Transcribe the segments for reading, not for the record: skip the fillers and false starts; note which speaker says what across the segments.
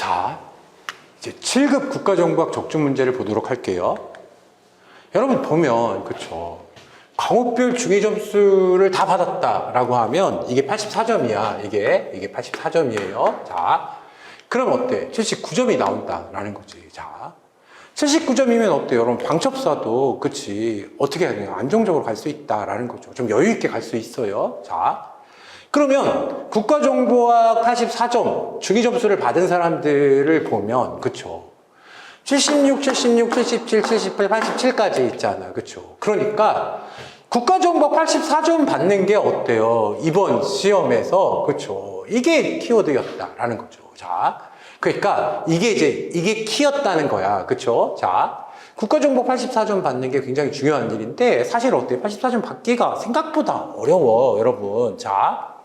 Speaker 1: 자, 이제 7급 국가정보학 적중 문제를 보도록 할게요. 여러분 보면, 그쵸. 과목별 중위 점수를 다 받았다라고 하면 이게 84점이야. 이게 84점이에요. 자, 그럼 어때? 79점이 나온다라는 거지. 자, 79점이면 어때요? 여러분 방첩사도 그치 어떻게 해야 되냐? 안정적으로 갈 수 있다라는 거죠. 좀 여유 있게 갈 수 있어요. 자, 그러면 국가정보학 84점 중위 점수를 받은 사람들을 보면 그쵸? 76, 77, 78, 87까지 있잖아. 그쵸? 그러니까 국가정보학 84점 받는 게 어때요? 이번 시험에서 그쵸? 이게 키워드였다라는 거죠. 자, 그러니까 이게 키였다는 거야. 그쵸? 자, 국가정보학 84점 받는 게 굉장히 중요한 일인데 사실 어때요? 84점 받기가 생각보다 어려워, 여러분. 자,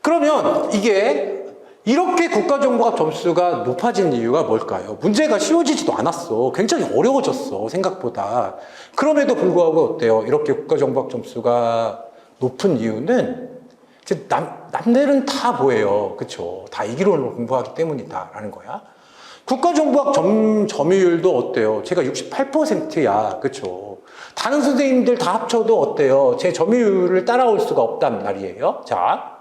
Speaker 1: 그러면 이게 이렇게 국가정보학 점수가 높아진 이유가 뭘까요? 문제가 쉬워지지도 않았어. 굉장히 어려워졌어, 생각보다. 그럼에도 불구하고 어때요? 이렇게 국가정보학 점수가 높은 이유는 이제 남들은 다 뭐예요? 그쵸? 다 이기론으로 공부하기 때문이다라는 거야. 국가정보학 점유율도 어때요? 제가 68%야. 그쵸? 다른 선생님들 다 합쳐도 어때요? 제 점유율을 따라올 수가 없단 말이에요. 자.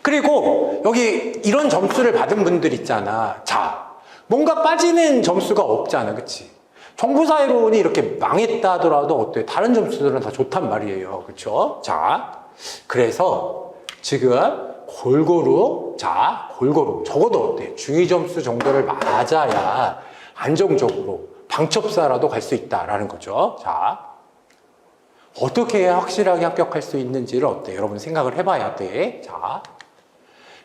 Speaker 1: 그리고 여기 이런 점수를 받은 분들 있잖아. 자, 뭔가 빠지는 점수가 없잖아. 그치? 정보사회론이 이렇게 망했다 하더라도 어때? 다른 점수들은 다 좋단 말이에요. 그쵸? 자, 그래서 지금 골고루 적어도 어때? 중위 점수 정도를 맞아야 안정적으로 방첩사라도 갈 수 있다라는 거죠. 자, 어떻게 해야 확실하게 합격할 수 있는지를 어때? 여러분 생각을 해봐야 돼. 자.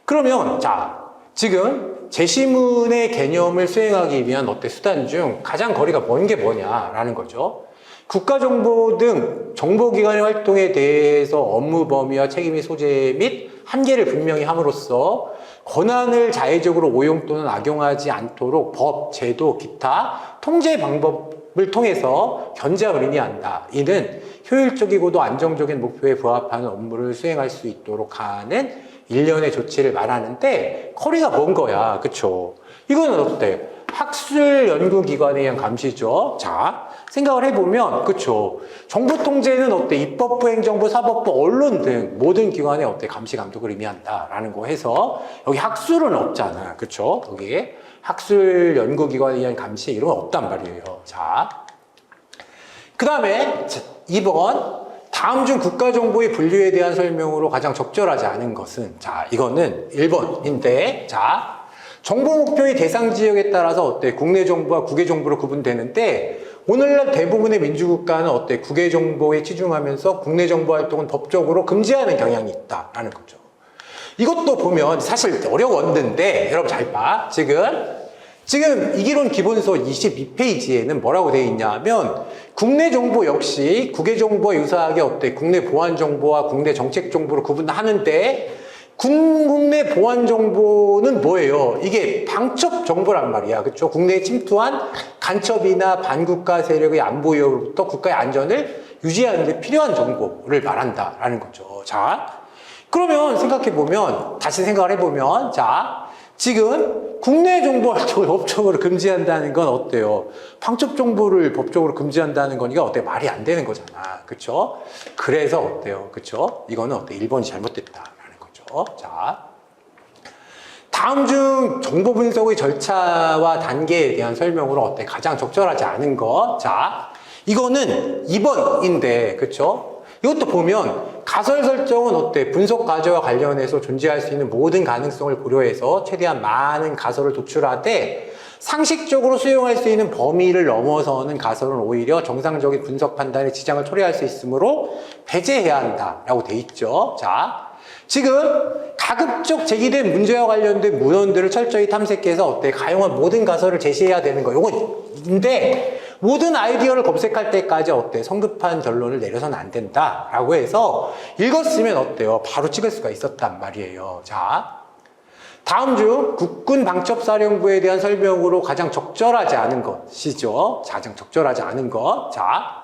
Speaker 1: 그러면 자 지금 제시문의 개념을 수행하기 위한 어때 수단 중 가장 거리가 먼 게 뭐냐라는 거죠. 국가정보 등 정보기관의 활동에 대해서 업무 범위와 책임의 소재 및 한계를 분명히 함으로써 권한을 자의적으로 오용 또는 악용하지 않도록 법, 제도, 기타 통제 방법을 통해서 견제함을 의미한다. 이는 효율적이고도 안정적인 목표에 부합하는 업무를 수행할 수 있도록 하는 일련의 조치를 말하는데 거리가 먼 거야. 그쵸? 이거는 어때? 학술 연구기관에 의한 감시죠. 자, 생각을 해보면 그쵸? 정보통제는 어때? 입법부, 행정부, 사법부, 언론 등 모든 기관의 어때? 감시 감독을 의미한다라는 거 해서 여기 학술은 없잖아. 그쵸? 여기 학술 연구기관에 의한 감시 이런 건 없단 말이에요. 자, 그 다음에 2번 다음 중 국가정보의 분류에 대한 설명으로 가장 적절하지 않은 것은 자 이거는 1번인데 자 정보 목표의 대상 지역에 따라서 어때 국내 정보와 국외 정보로 구분되는데 오늘날 대부분의 민주국가는 어때 국외 정보에 치중하면서 국내 정보 활동은 법적으로 금지하는 경향이 있다라는 거죠. 이것도 보면 사실 어려웠는데 여러분 잘 봐. 지금 이기론 기본서 22페이지에는 뭐라고 되어 있냐 하면 국내 정보 역시 국외 정보와 유사하게 어때 국내 보안 정보와 국내 정책 정보로 구분하는데 국내 보안 정보는 뭐예요? 이게 방첩 정보란 말이야. 그렇죠? 국내에 침투한 간첩이나 반국가 세력의 안보 위협으로부터 국가의 안전을 유지하는 데 필요한 정보를 말한다라는 거죠. 자, 그러면 생각해보면 다시 생각을 해보면 자 지금 국내 정보 활동을 법적으로 금지한다는 건 어때요? 방첩 정보를 법적으로 금지한다는 거니까 어때? 말이 안 되는 거잖아. 그쵸? 그래서 어때요? 그쵸? 이거는 어때? 1번이 잘못됐다라는 거죠. 자. 다음 중 정보 분석의 절차와 단계에 대한 설명으로 어때? 가장 적절하지 않은 것. 자. 이거는 2번인데, 그쵸? 이것도 보면 가설 설정은 어때? 분석 과제와 관련해서 존재할 수 있는 모든 가능성을 고려해서 최대한 많은 가설을 도출하되 상식적으로 수용할 수 있는 범위를 넘어서는 가설은 오히려 정상적인 분석 판단에 지장을 초래할 수 있으므로 배제해야 한다라고 돼 있죠. 자, 지금 가급적 제기된 문제와 관련된 문헌들을 철저히 탐색해서 어때? 가용한 모든 가설을 제시해야 되는 거. 요건인데 모든 아이디어를 검색할 때까지 어때? 성급한 결론을 내려서는 안 된다라고 해서 읽었으면 어때요? 바로 찍을 수가 있었단 말이에요. 자, 다음 중 국군 방첩사령부에 대한 설명으로 가장 적절하지 않은 것이죠. 가장 적절하지 않은 것. 자,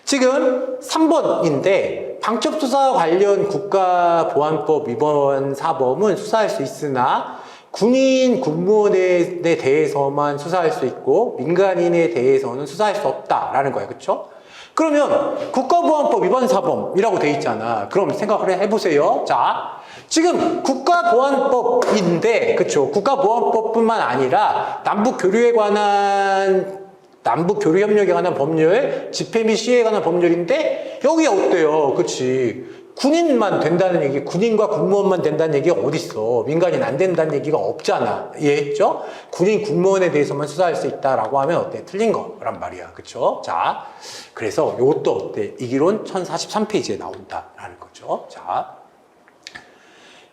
Speaker 1: 지금 3번인데 방첩수사 관련 국가보안법 위반 사범은 수사할 수 있으나 군인, 군무원에 대해서만 수사할 수 있고 민간인에 대해서는 수사할 수 없다라는 거예요. 그렇죠? 그러면 국가보안법 위반 사범이라고 돼 있잖아. 그럼 생각을 해보세요. 자, 지금 국가보안법인데, 그렇죠? 국가보안법뿐만 아니라 남북교류협력에 관한 법률, 집회 및 시위에 관한 법률인데 여기 어때요? 그치? 군인만 된다는 얘기, 군인과 군무원만 된다는 얘기가 어딨어? 민간인 안 된다는 얘기가 없잖아. 이해했죠? 군인, 군무원에 대해서만 수사할 수 있다라고 하면 어때? 틀린 거란 말이야. 그쵸? 자, 그래서 이것도 어때? 이기론 1043페이지에 나온다라는 거죠. 자,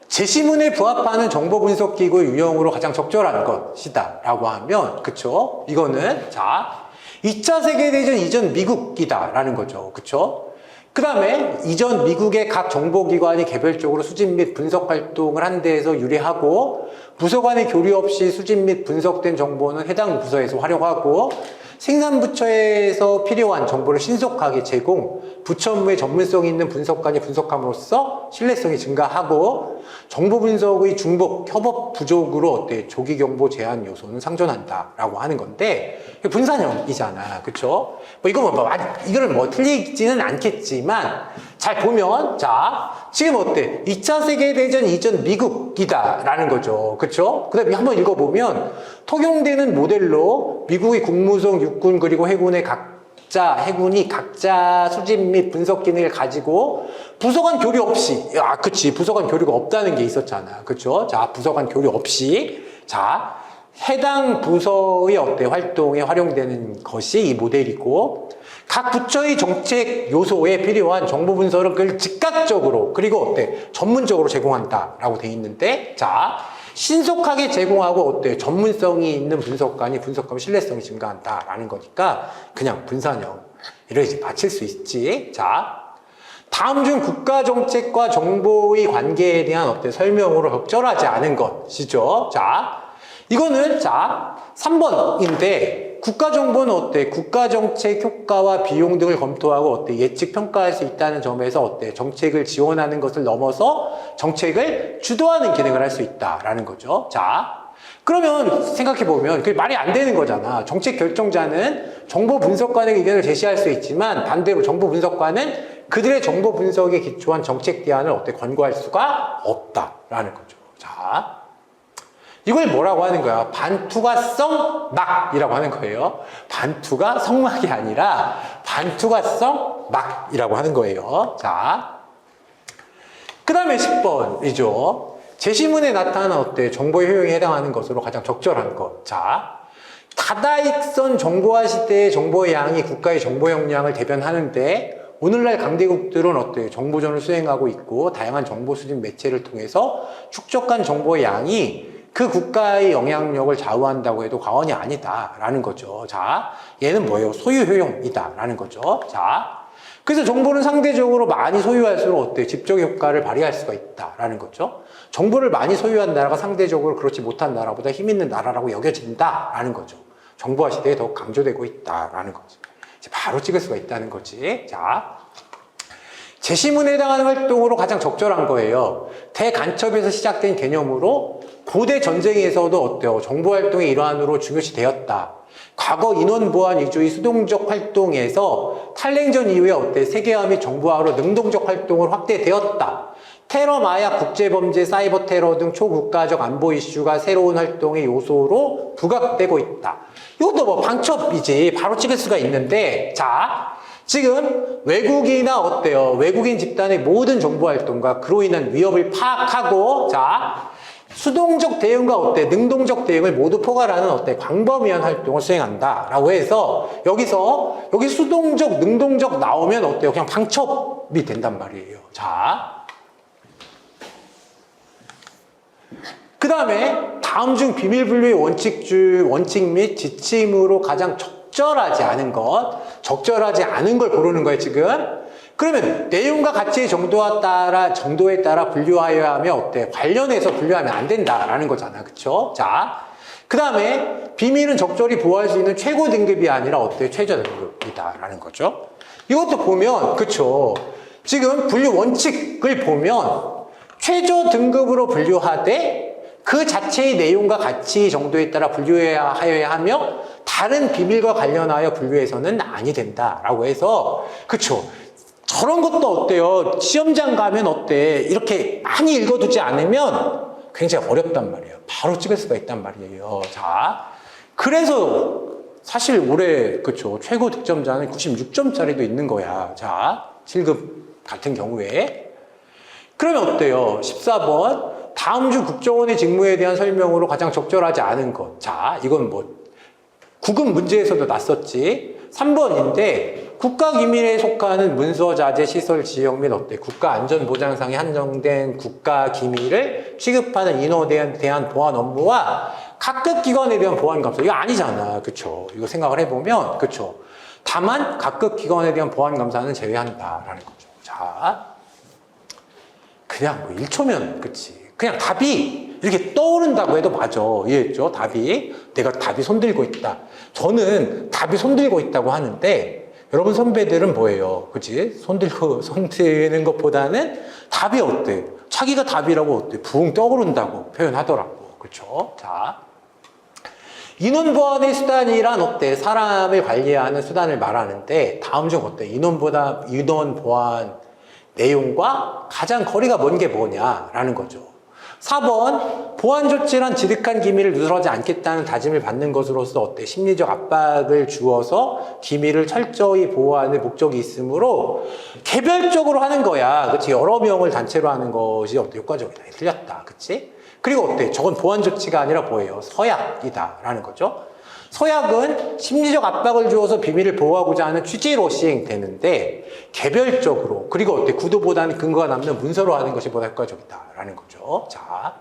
Speaker 1: 제시문에 부합하는 정보분석기구의 유형으로 가장 적절한 것이다 라고 하면, 그쵸? 이거는, 자, 2차 세계대전 이전 미국이다 라는 거죠. 그쵸? 그 다음에 이전 미국의 각 정보기관이 개별적으로 수집 및 분석 활동을 한 데에서 유리하고, 부서 간의 교류 없이 수집 및 분석된 정보는 해당 부서에서 활용하고, 생산부처에서 필요한 정보를 신속하게 제공, 부처 업무에 전문성이 있는 분석관이 분석함으로써 신뢰성이 증가하고, 정보 분석의 중복, 협업 부족으로 어때? 조기 경보 제한 요소는 상존한다라고 하는 건데, 분산형이잖아. 그쵸? 이거는 틀리지는 않겠지만, 잘 보면, 자, 지금 어때? 2차 세계대전 이전 미국이다라는 거죠. 그쵸? 그 다음에 한번 읽어보면, 통용되는 모델로 미국의 국무성, 육군, 그리고 해군이 각자 수집 및 분석 기능을 가지고 부서 간 교류 없이, 그치. 부서 간 교류가 없다는 게 있었잖아. 그쵸? 자, 부서 간 교류 없이, 자, 해당 부서의 활동에 활용되는 것이 이 모델이고, 각 부처의 정책 요소에 필요한 정보 분석을 즉각적으로, 그리고 전문적으로 제공한다라고 돼 있는데, 자, 신속하게 제공하고 전문성이 있는 분석관이 분석하면 신뢰성이 증가한다라는 거니까 그냥 분산형 이렇게 맞힐 수 있지. 자, 다음 중 국가정책과 정보의 관계에 대한 설명으로 적절하지 않은 것이죠. 자, 이거는 3번인데 국가정보는 국가정책 효과와 비용 등을 검토하고 예측 평가할 수 있다는 점에서 정책을 지원하는 것을 넘어서 정책을 주도하는 기능을 할 수 있다라는 거죠. 자, 그러면 생각해보면 그게 말이 안 되는 거잖아. 정책 결정자는 정보 분석관의 의견을 제시할 수 있지만 반대로 정보 분석관은 그들의 정보 분석에 기초한 정책 대안을 권고할 수가 없다라는 거죠. 자, 이걸 뭐라고 하는 거야? 반투과성 막이라고 하는 거예요. 반투가 성막이 아니라 반투과성 막이라고 하는 거예요. 자, 그 다음에 10번이죠. 제시문에 나타난 정보의 효용에 해당하는 것으로 가장 적절한 것. 자, 다다익선 정보화 시대의 정보의 양이 국가의 정보 역량을 대변하는데 오늘날 강대국들은 정보전을 수행하고 있고 다양한 정보 수집 매체를 통해서 축적한 정보의 양이 그 국가의 영향력을 좌우한다고 해도 과언이 아니다라는 거죠. 자, 얘는 뭐예요? 소유 효용이다라는 거죠. 자, 그래서 정보는 상대적으로 많이 소유할수록 집적 효과를 발휘할 수가 있다라는 거죠. 정보를 많이 소유한 나라가 상대적으로 그렇지 못한 나라보다 힘 있는 나라라고 여겨진다라는 거죠. 정보화 시대에 더 강조되고 있다라는 거죠. 이제 바로 찍을 수가 있다는 거지. 자, 제시문에 해당하는 활동으로 가장 적절한 거예요. 대간첩에서 시작된 개념으로 고대 전쟁에서도 정보활동의 일환으로 중요시 되었다. 과거 인원 보안 위주의 수동적 활동에서 탈냉전 이후에 세계화 및 정보화로 능동적 활동을 확대되었다. 테러, 마약, 국제범죄, 사이버 테러 등 초국가적 안보 이슈가 새로운 활동의 요소로 부각되고 있다. 이것도 방첩이지. 바로 찍을 수가 있는데, 자, 지금 외국인이나 외국인 집단의 모든 정보 활동과 그로 인한 위협을 파악하고, 자, 수동적 대응과 능동적 대응을 모두 포괄하는 광범위한 활동을 수행한다 라고 해서 여기 수동적, 능동적 나오면 그냥 방첩이 된단 말이에요. 자, 그 다음에 다음 중 비밀분류의 원칙 및 지침으로 가장 적절하지 않은 걸 고르는 거예요, 지금. 그러면 내용과 가치의 정도에 따라 분류하여야 하면 관련해서 분류하면 안 된다라는 거잖아. 그쵸? 자, 그 다음에 비밀은 적절히 보호할 수 있는 최고 등급이 아니라 최저 등급이다라는 거죠. 이것도 보면, 그쵸? 지금 분류 원칙을 보면 최저 등급으로 분류하되 그 자체의 내용과 가치 정도에 따라 분류하여야 하며 다른 비밀과 관련하여 분류해서는 아니 된다라고 해서 그쵸? 저런 것도 어때요? 시험장 가면 어때? 이렇게 많이 읽어두지 않으면 굉장히 어렵단 말이에요. 바로 찍을 수가 있단 말이에요. 자, 그래서 사실 올해 그쵸? 최고 득점자는 96점짜리도 있는 거야. 자, 7급 같은 경우에 그러면 어때요? 14번 다음 주 국정원의 직무에 대한 설명으로 가장 적절하지 않은 것. 자, 이건 뭐 9급 문제에서도 났었지. 3번인데 국가기밀에 속하는 문서, 자재, 시설, 지역 및 어때? 국가안전보장상에 한정된 국가기밀을 취급하는 인원에 대한 보안 업무와 각급 기관에 대한 보안 감사. 이거 아니잖아. 그쵸? 이거 생각을 해보면, 그쵸? 다만 각급 기관에 대한 보안 감사는 제외한다라는 거죠. 자, 그냥 뭐 1초면, 그치? 그냥 답이 이렇게 떠오른다고 해도 맞아. 이해했죠? 답이. 내가 답이 손들고 있다. 저는 답이 손들고 있다고 하는데, 여러분 선배들은 뭐예요? 그치? 손드는 것보다는 답이 어때? 자기가 답이라고 어때? 붕 떠오른다고 표현하더라고. 그쵸? 자. 인원 보안의 수단이란 어때? 사람을 관리하는 수단을 말하는데, 다음 중 어때? 인원 보안 내용과 가장 거리가 먼 게 뭐냐라는 거죠. 4번 보안 조치란 지득한 기밀을 누설하지 않겠다는 다짐을 받는 것으로서 어때? 심리적 압박을 주어서 기밀을 철저히 보호하는 목적이 있으므로 개별적으로 하는 거야. 그치? 여러 명을 단체로 하는 것이 어때? 효과적이다. 틀렸다. 그치? 그리고 어때? 저건 보안 조치가 아니라 뭐예요? 서약이다. 라는 거죠. 서약은 심리적 압박을 주어서 비밀을 보호하고자 하는 취지로 시행되는데 개별적으로 그리고 어때? 구두보다는 근거가 남는 문서로 하는 것이 보다 효과적이다라는 거죠. 자,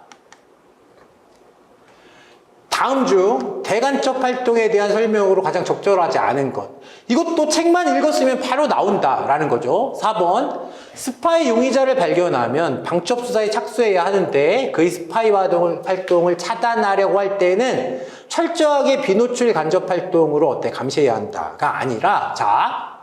Speaker 1: 다음 중 대간첩 활동에 대한 설명으로 가장 적절하지 않은 것. 이것도 책만 읽었으면 바로 나온다라는 거죠. 4번 스파이 용의자를 발견하면 방첩 수사에 착수해야 하는데 그의 스파이 활동을 차단하려고 할 때는 철저하게 비노출 간접 활동으로 어때? 감시해야 한다가 아니라 자,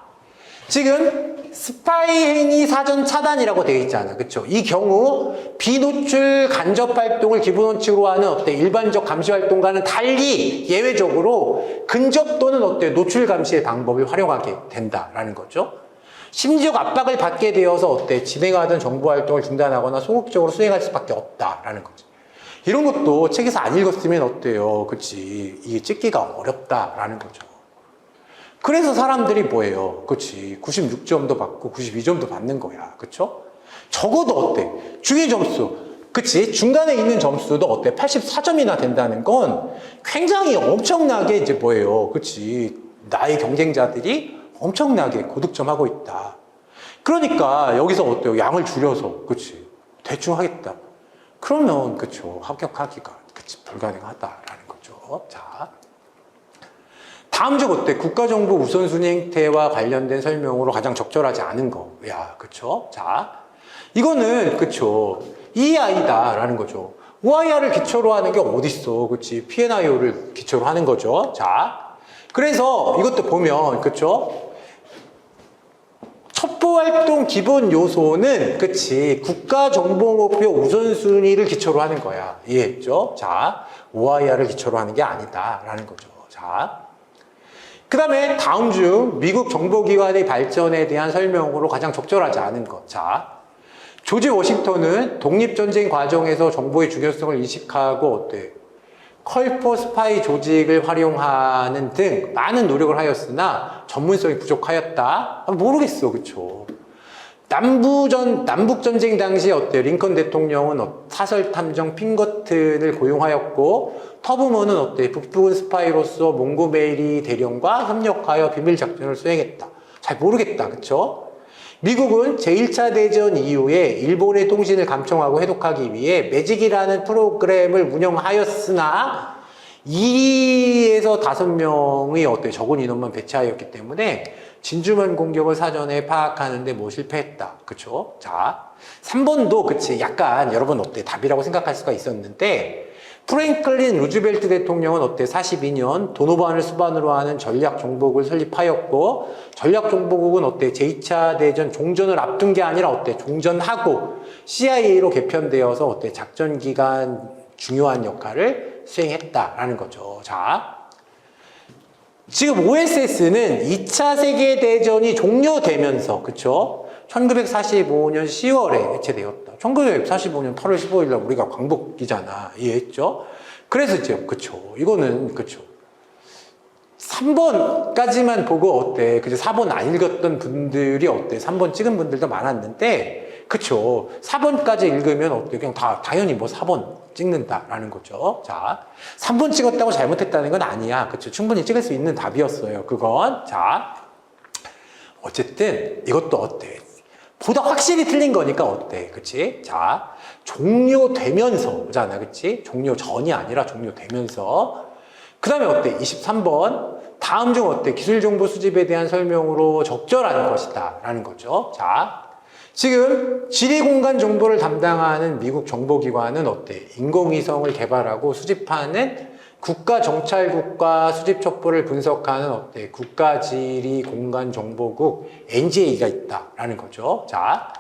Speaker 1: 지금 스파이 행위 사전 차단이라고 되어 있잖아. 그쵸? 이 경우 비노출 간접 활동을 기본 원칙으로 하는 어때? 일반적 감시 활동과는 달리 예외적으로 근접 또는 어때? 노출 감시의 방법을 활용하게 된다라는 거죠. 심리적 압박을 받게 되어서 어때? 진행하던 정보 활동을 중단하거나 소극적으로 수행할 수밖에 없다라는 거죠. 이런 것도 책에서 안 읽었으면 어때요? 그치? 이게 찍기가 어렵다라는 거죠. 그래서 사람들이 뭐예요? 그치? 96점도 받고 92점도 받는 거야. 그쵸? 적어도 어때? 중위 점수. 그치? 중간에 있는 점수도 어때? 84점이나 된다는 건 굉장히 엄청나게 이제 뭐예요? 그치? 나의 경쟁자들이 엄청나게 고득점 하고 있다. 그러니까 여기서 어때요? 양을 줄여서. 그치? 대충 하겠다. 그러면, 그쵸? 합격하기가, 그치? 불가능하다라는 거죠. 자. 다음 중 어때? 국가정보 우선순위 행태와 관련된 설명으로 가장 적절하지 않은 거. 야, 그쵸? 자. 이거는, 그쵸? EI다라는 거죠. OIR을 기초로 하는 게 어딨어. 그치? PNIO를 기초로 하는 거죠. 자. 그래서 이것도 보면, 그쵸? 첩보활동 기본 요소는 그치 국가정보목표 우선순위를 기초로 하는 거야. 이해했죠? 자, OIR을 기초로 하는 게 아니다라는 거죠. 자, 그 다음에 다음 중 미국 정보기관의 발전에 대한 설명으로 가장 적절하지 않은 것. 자, 조지 워싱턴은 독립전쟁 과정에서 정보의 중요성을 인식하고 어때? 컬포 스파이 조직을 활용하는 등 많은 노력을 하였으나 전문성이 부족하였다? 모르겠어. 그쵸? 남북전쟁 당시 어때요? 링컨 대통령은 사설탐정 핑거튼을 고용하였고 터브먼은 어때요? 북부군 스파이로서 몽고메리 대령과 협력하여 비밀작전을 수행했다. 잘 모르겠다. 그쵸? 미국은 제1차 대전 이후에 일본의 통신을 감청하고 해독하기 위해 매직이라는 프로그램을 운영하였으나 2에서 5명의 어때 적은 인원만 배치하였기 때문에 진주만 공격을 사전에 파악하는데 뭐 실패했다. 그쵸? 자, 3번도 그치 약간 여러분 어때 답이라고 생각할 수가 있었는데 프랭클린 루즈벨트 대통령은 어때 42년 도노반을 수반으로 하는 전략정보국을 설립하였고 전략정보국은 어때 제2차 대전 종전을 앞둔 게 아니라 어때 종전하고 CIA로 개편되어서 어때 작전기간 중요한 역할을 수행했다라는 거죠. 자, 지금 OSS는 2차 세계대전이 종료되면서, 그쵸? 1945년 10월에 해체되었다. 1945년 8월 15일 날 우리가 광복이잖아. 이해했죠? 그래서 이제, 그쵸. 이거는, 그쵸. 3번까지만 보고 어때? 그죠? 4번 안 읽었던 분들이 어때? 3번 찍은 분들도 많았는데, 그쵸. 4번까지 읽으면 어때? 그냥 당연히 뭐 4번 찍는다라는 거죠. 자, 3번 찍었다고 잘못했다는 건 아니야. 그쵸. 충분히 찍을 수 있는 답이었어요. 그건. 자, 어쨌든 이것도 어때? 보다 확실히 틀린 거니까 어때? 그치? 자, 종료되면서잖아. 그치? 종료 전이 아니라 종료되면서. 그 다음에 어때? 23번. 다음 중 어때? 기술정보 수집에 대한 설명으로 적절한 것이다. 라는 거죠. 자, 지금 지리공간 정보를 담당하는 미국 정보기관은 어때? 인공위성을 개발하고 수집하는 국가정찰국과 수집첩보를 분석하는 어때? 국가지리공간정보국 NGA가 있다라는 거죠. 자,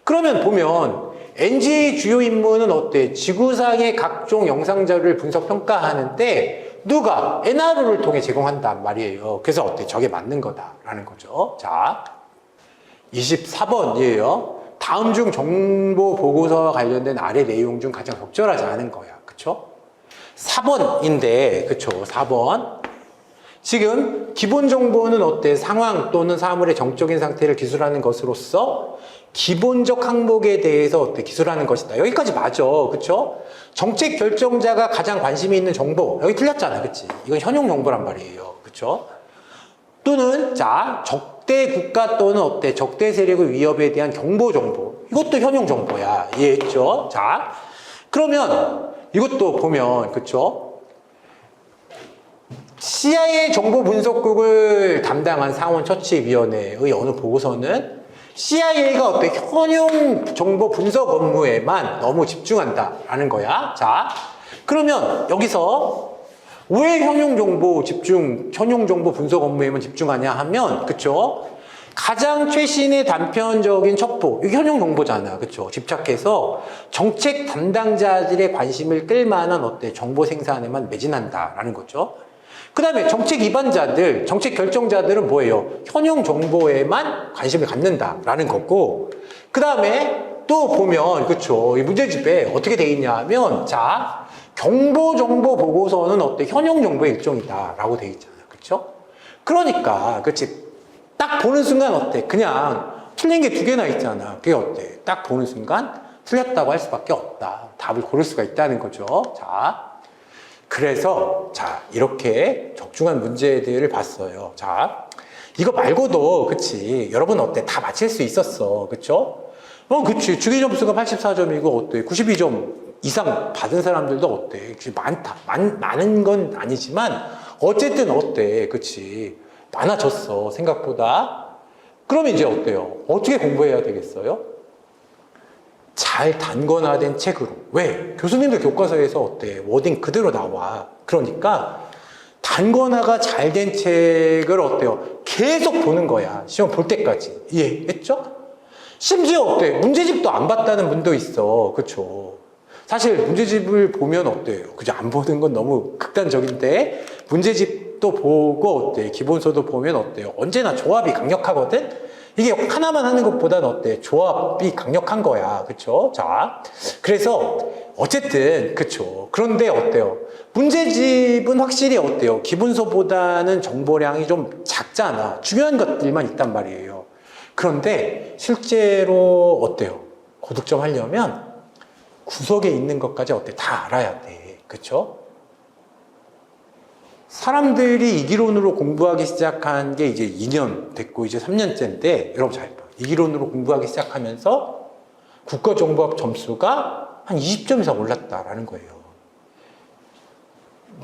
Speaker 1: 그러면 보면 NGA 주요 임무는 어때? 지구상의 각종 영상자료를 분석 평가하는데 누가? NRO를 통해 제공한단 말이에요. 그래서 어때? 저게 맞는 거다라는 거죠. 자, 24번이에요. 다음 중 정보 보고서와 관련된 아래 내용 중 가장 적절하지 않은 거야. 그쵸? 4번인데, 그쵸? 4번. 지금 기본 정보는 어때? 상황 또는 사물의 정적인 상태를 기술하는 것으로서 기본적 항목에 대해서 어때? 기술하는 것이다. 여기까지 맞아. 그쵸? 정책 결정자가 가장 관심이 있는 정보. 여기 틀렸잖아. 그치? 이건 현용 정보란 말이에요. 그쵸? 또는, 자, 적대 국가 또는 어때? 적대 세력의 위협에 대한 경보 정보. 이것도 현용 정보야. 이해했죠? 자, 그러면 이것도 보면, 그쵸? CIA 정보분석국을 담당한 상원처치위원회의 어느 보고서는 CIA가 어때? 현용 정보 분석 업무에만 너무 집중한다라는 거야. 자, 그러면 여기서 왜 현용 정보 분석 업무에만 집중하냐 하면, 그쵸? 가장 최신의 단편적인 첩보, 이게 현용 정보잖아. 그쵸? 집착해서 정책 담당자들의 관심을 끌만한 어때? 정보 생산에만 매진한다라는 거죠. 그 다음에 정책 위반자들, 정책 결정자들은 뭐예요? 현용 정보에만 관심을 갖는다라는 거고, 그 다음에 또 보면, 그쵸? 이 문제집에 어떻게 돼 있냐 하면, 자, 경보 정보 보고서는 어때? 현용 정보의 일종이다라고 돼 있잖아. 그쵸? 그러니까, 그치? 딱 보는 순간 어때? 그냥 틀린 게 두 개나 있잖아. 그게 어때? 딱 보는 순간 틀렸다고 할 수밖에 없다. 답을 고를 수가 있다는 거죠. 자, 그래서 자, 이렇게 적중한 문제들을 봤어요. 자, 이거 말고도 그치? 여러분 어때? 다 맞힐 수 있었어. 그쵸? 그치. 주기 점수가 84점이고 어때? 92점 이상 받은 사람들도 어때? 많다. 많은 건 아니지만 어쨌든 어때? 그치? 많아졌어. 생각보다. 그러면 이제 어때요? 어떻게 공부해야 되겠어요? 잘 단권화된 책으로. 왜? 교수님들 교과서에서 어때? 워딩 그대로 나와. 그러니까 단권화가 잘 된 책을 어때요? 계속 보는 거야. 시험 볼 때까지. 이해했죠? 심지어 어때? 문제집도 안 봤다는 분도 있어. 그쵸? 사실 문제집을 보면 어때요? 그죠? 안 보는 건 너무 극단적인데 문제집도 보고 어때? 기본서도 보면 어때요? 언제나 조합이 강력하거든? 이게 하나만 하는 것보다는 어때? 조합이 강력한 거야. 그쵸? 자, 그래서 어쨌든 그쵸? 그런데 어때요? 문제집은 확실히 어때요? 기본서보다는 정보량이 좀 작잖아. 중요한 것들만 있단 말이에요. 그런데 실제로 어때요? 고득점 하려면 구석에 있는 것까지 어때? 다 알아야 돼. 그쵸? 사람들이 이기론으로 공부하기 시작한 게 이제 2년 됐고 이제 3년째인데 여러분 잘 봐. 이기론으로 공부하기 시작하면서 국가정보학 점수가 한 20점 이상 올랐다라는 거예요.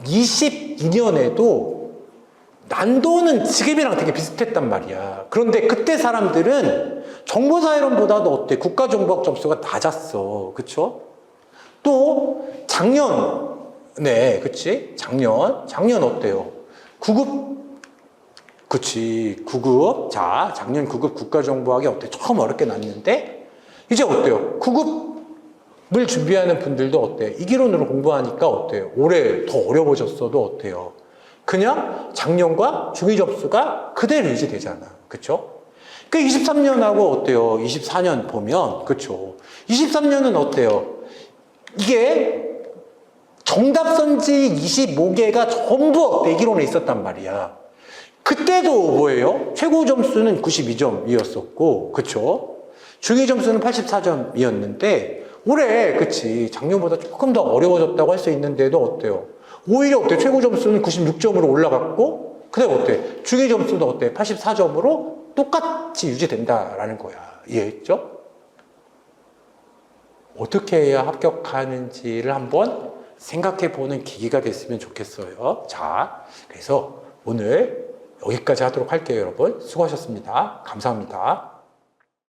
Speaker 1: 22년에도 난도는 지금이랑 되게 비슷했단 말이야. 그런데 그때 사람들은 정보사이론보다도 어때? 국가정보학 점수가 낮았어. 그쵸? 또 작년에, 그치? 작년 어때요? 9급, 그치? 9급. 자, 작년 9급 국가정보학이 어때? 처음 어렵게 났는데, 이제 어때요? 9급 준비하는 분들도 어때요? 이기론으로 공부하니까 어때요? 올해 더 어려워졌어도 어때요? 그냥 작년과 중위 접수가 그대로 유지되잖아. 그쵸? 그 23년하고 어때요? 24년 보면, 그쵸? 23년은 어때요? 이게 정답선지 25개가 전부 어때? 이기론에 있었단 말이야. 그때도 뭐예요? 최고 점수는 92점이었었고, 그쵸? 중위 점수는 84점이었는데, 올해, 그치. 작년보다 조금 더 어려워졌다고 할 수 있는데도 어때요? 오히려 어때? 최고 점수는 96점으로 올라갔고, 그 다음에 어때? 중위 점수도 어때? 84점으로 똑같이 유지된다라는 거야. 이해했죠? 어떻게 해야 합격하는지를 한번 생각해 보는 계기가 됐으면 좋겠어요. 자, 그래서 오늘 여기까지 하도록 할게요, 여러분. 수고하셨습니다. 감사합니다.